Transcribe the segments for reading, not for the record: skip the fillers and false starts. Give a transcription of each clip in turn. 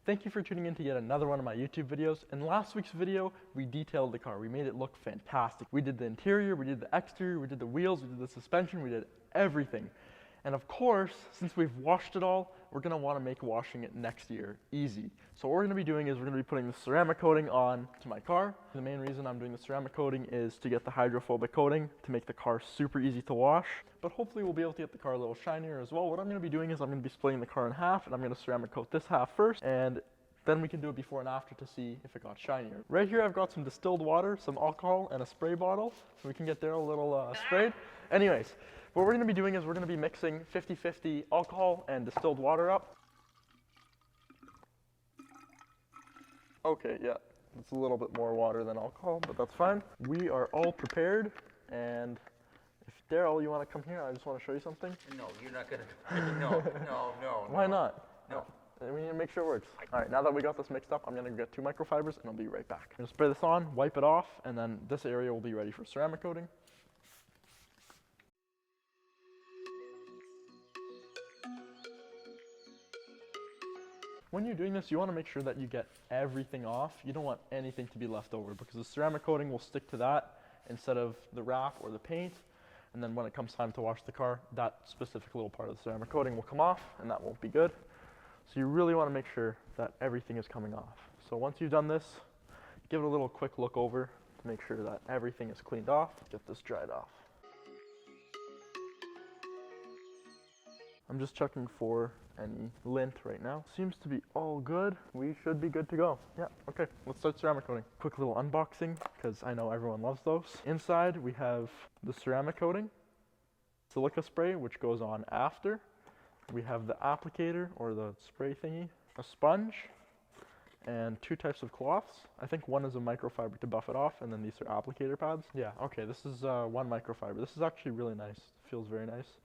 Thank you for tuning in to yet another one of my YouTube videos. In last week's video, we detailed the car. We made it look fantastic. We did the interior, we did the exterior, we did the wheels, we did the suspension, we did everything. And of course, since we've washed it all, we're gonna wanna make washing it next year easy. So what we're gonna be doing is we're gonna be putting the ceramic coating on to my car. The main reason I'm doing the ceramic coating is to get the hydrophobic coating to make the car super easy to wash. But hopefully we'll be able to get the car a little shinier as well. What I'm gonna be doing is I'm gonna be splitting the car in half, and I'm gonna ceramic coat this half first, and then we can do it before and after to see if it got shinier. Right here I've got some distilled water, some alcohol, and a spray bottle. So we can get there a little sprayed. Anyways, what we're gonna be doing is we're gonna be mixing 50-50 alcohol and distilled water up. Okay, yeah, it's a little bit more water than alcohol, but that's fine. We are all prepared, and if Daryl, you wanna come here, I just wanna show you something. No, you're not gonna, no. Why not? No. We need to make sure it works. All right, now that we got this mixed up, I'm gonna get 2 microfibers and I'll be right back. I'm gonna spray this on, wipe it off, and then this area will be ready for ceramic coating. When you're doing this, you wanna make sure that you get everything off. You don't want anything to be left over because the ceramic coating will stick to that instead of the wrap or the paint. And then when it comes time to wash the car, that specific little part of the ceramic coating will come off and that won't be good. So you really want to make sure that everything is coming off. So once you've done this, give it a little quick look over to make sure that everything is cleaned off. Get this dried off. I'm just checking for any lint right now. Seems to be all good. We should be good to go. Yeah, okay, let's start ceramic coating. Quick little unboxing, because I know everyone loves those. Inside we have the ceramic coating, silica spray, which goes on after. We have the applicator, or the spray thingy, a sponge, and 2 types of cloths. I think one is a microfiber to buff it off, and then these are applicator pads. Yeah, okay, this is 1 microfiber. This is actually really nice. It feels very nice.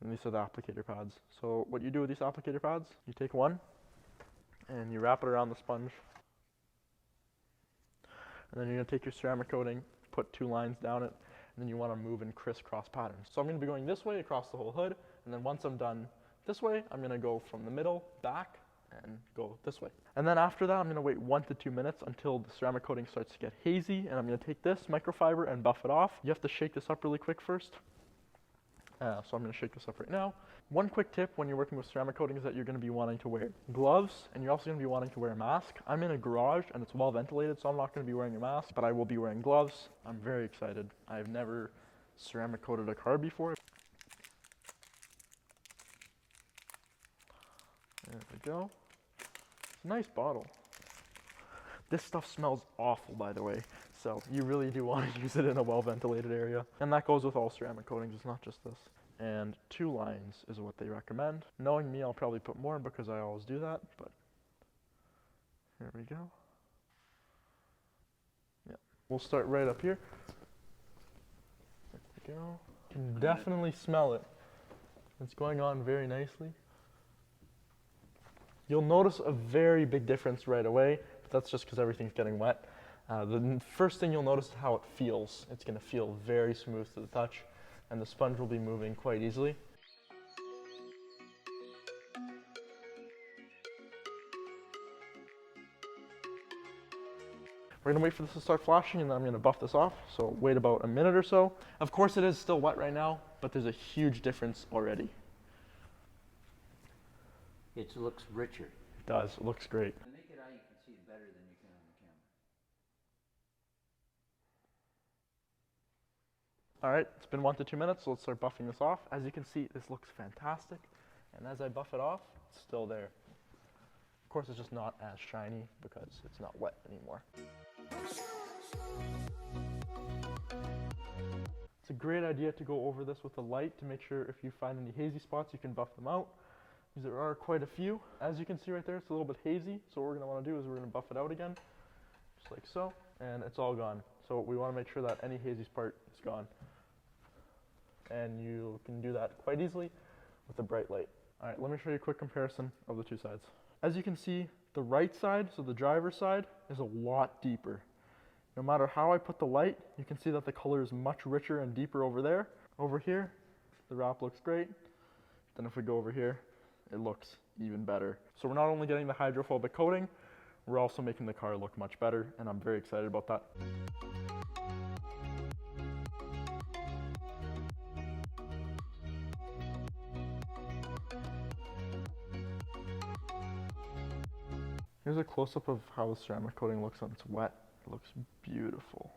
And these are the applicator pads. So what you do with these applicator pads, you take one, and you wrap it around the sponge. And then you're gonna take your ceramic coating, put 2 lines down it, and then you wanna move in crisscross patterns. So I'm gonna be going this way across the whole hood, and then once I'm done this way, I'm gonna go from the middle, back, and go this way. And then after that, I'm gonna wait 1 to 2 minutes until the ceramic coating starts to get hazy, and I'm gonna take this microfiber and buff it off. You have to shake this up really quick first. So I'm gonna shake this up right now. One quick tip when you're working with ceramic coating is that you're gonna be wanting to wear gloves, and you're also gonna be wanting to wear a mask. I'm in a garage, and it's well ventilated, so I'm not gonna be wearing a mask, but I will be wearing gloves. I'm very excited. I've never ceramic coated a car before. There we go. It's a nice bottle. This stuff smells awful, by the way, so you really do want to use it in a well-ventilated area. And that goes with all ceramic coatings, it's not just this. And 2 lines is what they recommend. Knowing me, I'll probably put more because I always do that, but here we go. Yeah, we'll start right up here. There we go. You can definitely smell it. It's going on very nicely. You'll notice a very big difference right away, but that's just because everything's getting wet. The first thing you'll notice is how it feels. It's going to feel very smooth to the touch, and the sponge will be moving quite easily. We're going to wait for this to start flashing, and then I'm going to buff this off, so wait about a minute or so. Of course it is still wet right now, but there's a huge difference already. It looks richer. It does, it looks great. The naked eye, you can see it better than you can on the camera. All right, it's been 1 to 2 minutes, so let's start buffing this off. As you can see, this looks fantastic. And as I buff it off, it's still there. Of course, it's just not as shiny because it's not wet anymore. It's a great idea to go over this with a light to make sure if you find any hazy spots, you can buff them out. Because there are quite a few. As you can see right there, it's a little bit hazy. So what we're gonna wanna do is we're gonna buff it out again, just like so, and it's all gone. So we wanna make sure that any hazy part is gone. And you can do that quite easily with a bright light. All right, let me show you a quick comparison of the 2 sides. As you can see, the right side, so the driver's side, is a lot deeper. No matter how I put the light, you can see that the color is much richer and deeper over there. Over here, the wrap looks great. Then if we go over here, it looks even better. So we're not only getting the hydrophobic coating, we're also making the car look much better, and I'm very excited about that. Here's a close-up of how the ceramic coating looks when it's wet. It looks beautiful.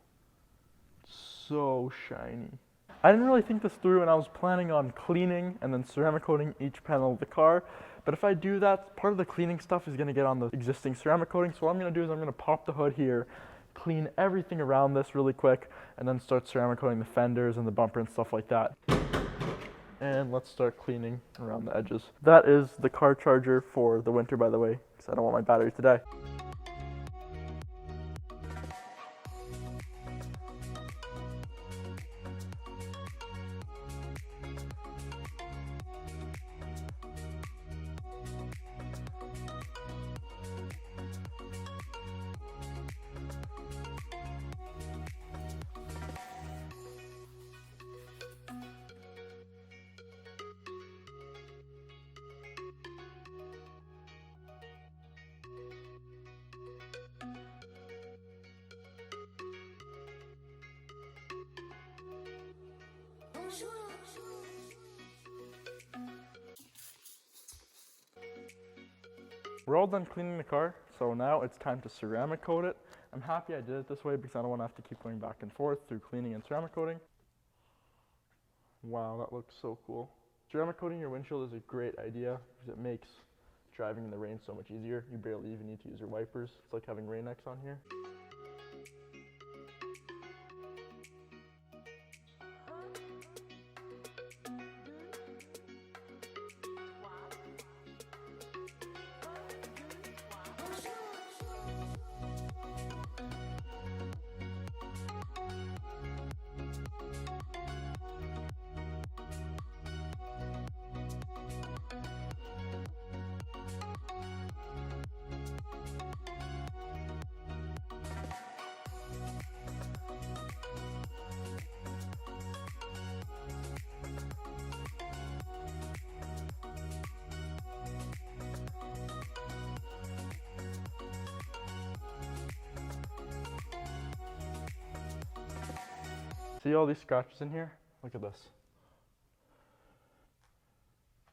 So shiny. I didn't really think this through, and I was planning on cleaning and then ceramic coating each panel of the car. But if I do that, part of the cleaning stuff is going to get on the existing ceramic coating. So what I'm going to do is I'm going to pop the hood here, clean everything around this really quick, and then start ceramic coating the fenders and the bumper and stuff like that. And let's start cleaning around the edges. That is the car charger for the winter, by the way, because I don't want my battery to die. We're all done cleaning the car, so now it's time to ceramic coat it. I'm happy I did it this way because I don't want to have to keep going back and forth through cleaning and ceramic coating. Wow, that looks so cool. Ceramic coating your windshield is a great idea because it makes driving in the rain so much easier. You barely even need to use your wipers. It's like having Rain-X on here. See all these scratches in here? Look at this.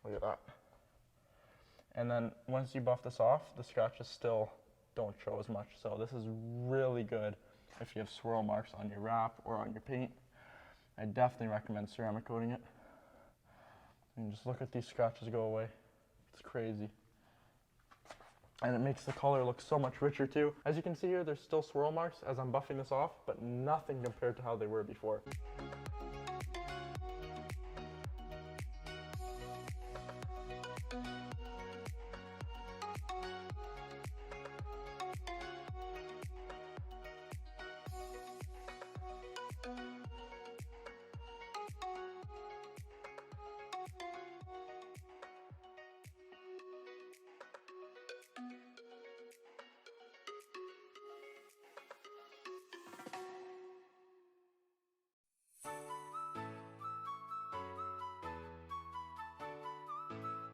Look at that. And then once you buff this off, the scratches still don't show as much. So this is really good if you have swirl marks on your wrap or on your paint. I definitely recommend ceramic coating it. And just look at these scratches go away. It's crazy. And it makes the color look so much richer too. As you can see here, there's still swirl marks as I'm buffing this off, but nothing compared to how they were before.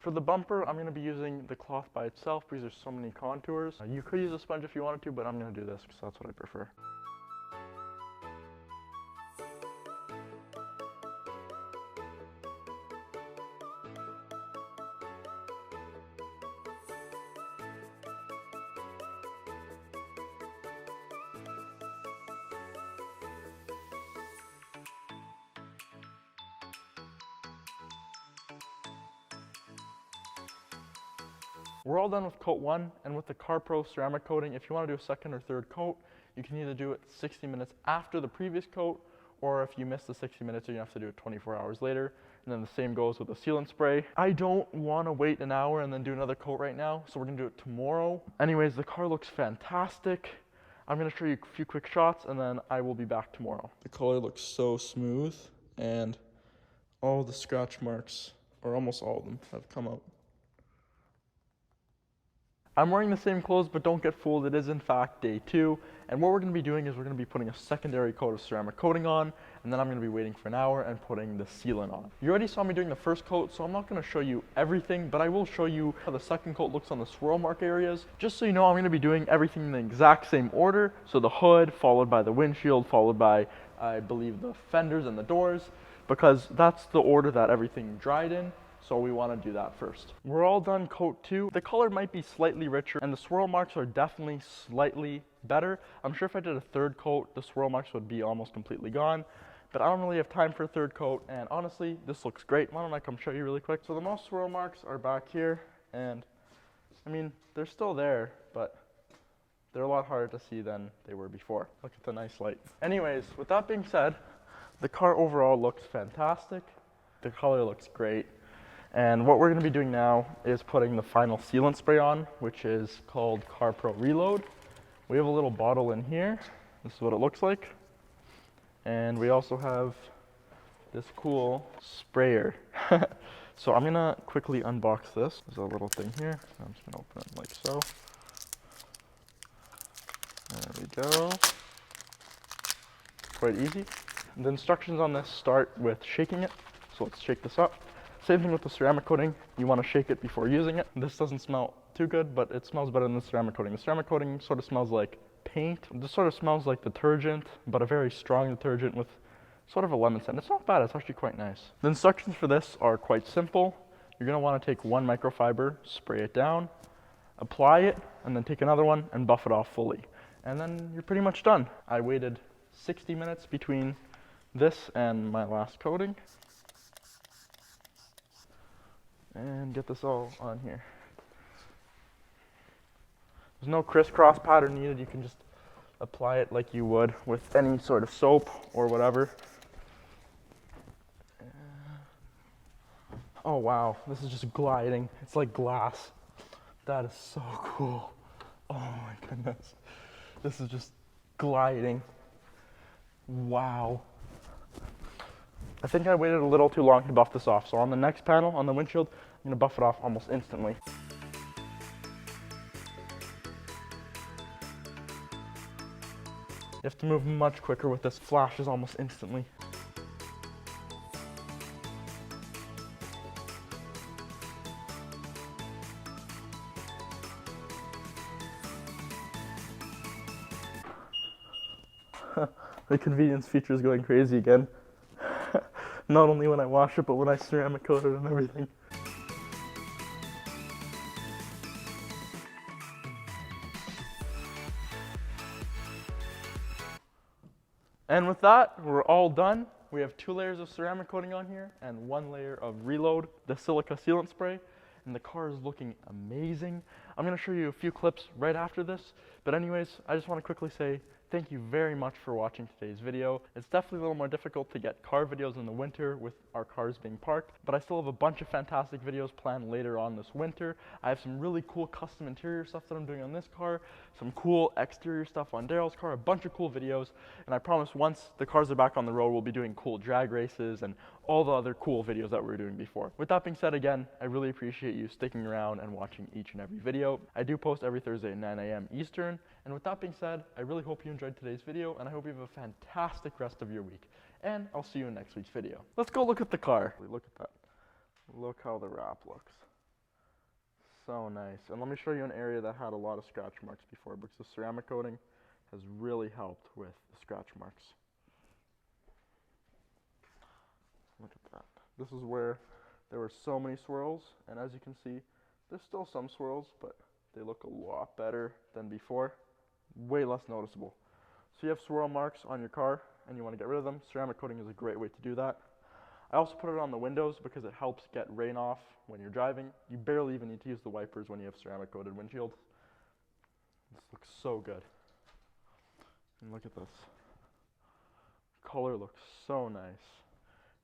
For the bumper, I'm going to be using the cloth by itself because there's so many contours. You could use a sponge if you wanted to, but I'm going to do this because that's what I prefer. We're all done with coat 1, and with the CarPro ceramic coating, if you want to do a second or third coat, you can either do it 60 minutes after the previous coat, or if you miss the 60 minutes, you're going to have to do it 24 hours later. And then the same goes with the sealant spray. I don't want to wait an hour and then do another coat right now, so we're going to do it tomorrow. Anyways, the car looks fantastic. I'm going to show you a few quick shots, and then I will be back tomorrow. The color looks so smooth, and all the scratch marks, or almost all of them, have come out. I'm wearing the same clothes, but don't get fooled, it is in fact day 2. And what we're going to be doing is we're going to be putting a secondary coat of ceramic coating on, and then I'm going to be waiting for an hour and putting the sealant on. You already saw me doing the first coat, so I'm not going to show you everything, but I will show you how the second coat looks on the swirl mark areas. Just so you know, I'm going to be doing everything in the exact same order. So the hood, followed by the windshield, followed by, I believe, the fenders and the doors, because that's the order that everything dried in. So we want to do that first. We're all done coat 2. The color might be slightly richer and the swirl marks are definitely slightly better. I'm sure if I did a third coat, the swirl marks would be almost completely gone, but I don't really have time for a third coat, and honestly, this looks great. Why don't I come show you really quick? So the most swirl marks are back here, and I mean, they're still there, but they're a lot harder to see than they were before. Look at the nice light. Anyways, with that being said, the car overall looks fantastic. The color looks great. And what we're going to be doing now is putting the final sealant spray on, which is called CarPro Reload. We have a little bottle in here. This is what it looks like. And we also have this cool sprayer. So I'm going to quickly unbox this. There's a little thing here. I'm just going to open it like so. There we go. Quite easy. The instructions on this start with shaking it. So let's shake this up. Same thing with the ceramic coating. You want to shake it before using it. This doesn't smell too good, but it smells better than the ceramic coating. The ceramic coating sort of smells like paint. This sort of smells like detergent, but a very strong detergent with sort of a lemon scent. It's not bad, it's actually quite nice. The instructions for this are quite simple. You're going to want to take one microfiber, spray it down, apply it, and then take another one and buff it off fully. And then you're pretty much done. I waited 60 minutes between this and my last coating. And get this all on here. There's no crisscross pattern needed. You can just apply it like you would with any sort of soap or whatever. Oh wow, this is just gliding. It's like glass. That is so cool. Oh my goodness. This is just gliding. Wow. I think I waited a little too long to buff this off, so on the next panel, on the windshield, I'm going to buff it off almost instantly. You have to move much quicker with this, flashes almost instantly. The convenience feature is going crazy again. Not only when I wash it, but when I ceramic coat it and everything. And with that, we're all done. We have 2 layers of ceramic coating on here and 1 layer of Reload, the silica sealant spray. And the car is looking amazing. I'm going to show you a few clips right after this. But anyways, I just want to quickly say thank you very much for watching today's video. It's definitely a little more difficult to get car videos in the winter with our cars being parked, but I still have a bunch of fantastic videos planned later on this winter. I have some really cool custom interior stuff that I'm doing on this car, some cool exterior stuff on Daryl's car, a bunch of cool videos, and I promise once the cars are back on the road, we'll be doing cool drag races and all the other cool videos that we were doing before. With that being said, again, I really appreciate you sticking around and watching each and every video. I do post every Thursday at 9 a.m. Eastern, and with that being said, I really hope you enjoyed today's video, and I hope you have a fantastic rest of your week. And I'll see you in next week's video. Let's go look at the car. Look at that. Look how the wrap looks. So nice. And let me show you an area that had a lot of scratch marks before, because the ceramic coating has really helped with the scratch marks. Look at that. This is where there were so many swirls, and as you can see, there's still some swirls, but they look a lot better than before. Way less noticeable. So you have swirl marks on your car and you want to get rid of them. Ceramic coating is a great way to do that. I also put it on the windows because it helps get rain off when you're driving. You barely even need to use the wipers when you have ceramic coated windshield. This looks so good. And look at this. Color looks so nice.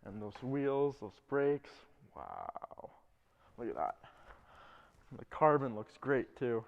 And those wheels, those brakes, wow. Look at that. The carbon looks great too.